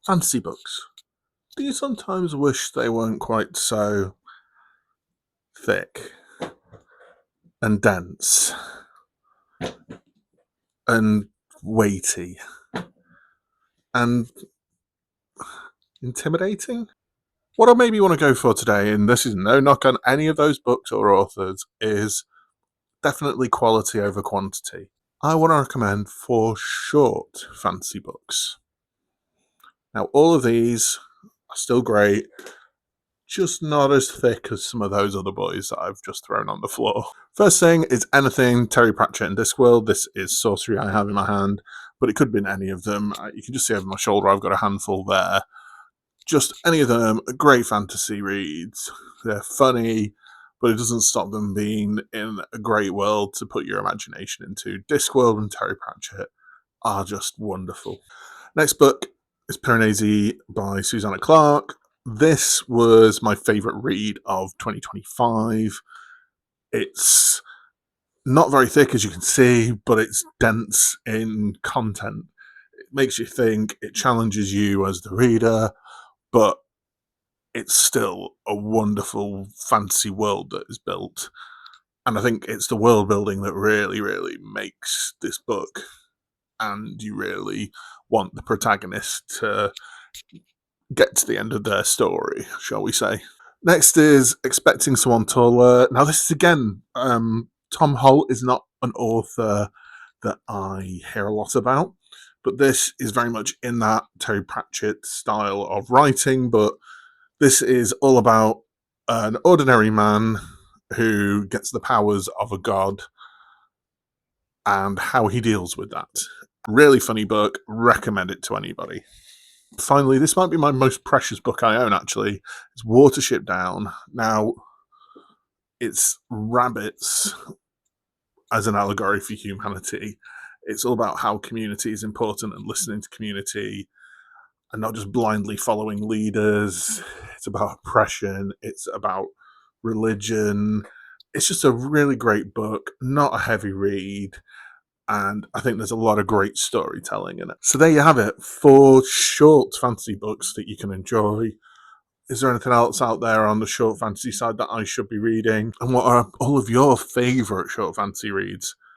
Fantasy books. Do you sometimes wish they weren't quite so thick and dense and weighty and intimidating? What I maybe want to go for today, and this is no knock on any of those books or authors, is definitely quality over quantity. I want to recommend 4 short fantasy books. Now, all of these are still great, just not as thick as some of those other boys that I've just thrown on the floor. First thing is anything Terry Pratchett and Discworld. This is Sorcery I have in my hand, but it could have been any of them. You can just see over my shoulder I've got a handful there. Just any of them, great fantasy reads. They're funny, but it doesn't stop them being in a great world to put your imagination into. Discworld and Terry Pratchett are just wonderful. Next book is Piranesi by Susanna Clarke. This was my favourite read of 2025. It's not very thick, as you can see, but it's dense in content. It makes you think, it challenges you as the reader, but it's still a wonderful fantasy world that is built. And I think it's the world building that really, really makes this book. And you really want the protagonist to get to the end of their story, shall we say. Next is Expecting Someone Taller. Now, this is again, Tom Holt is not an author that I hear a lot about, but this is very much in that Terry Pratchett style of writing, but this is all about an ordinary man who gets the powers of a god and how he deals with that. Really funny book, recommend it to anybody. Finally, this might be my most precious book I own, actually. It's Watership Down. Now, it's rabbits as an allegory for humanity. It's all about how community is important and listening to community and not just blindly following leaders. It's about oppression. It's about religion. It's just a really great book, not a heavy read. And I think there's a lot of great storytelling in it. So there you have it, 4 short fantasy books that you can enjoy. Is there anything else out there on the short fantasy side that I should be reading? And what are all of your favourite short fantasy reads?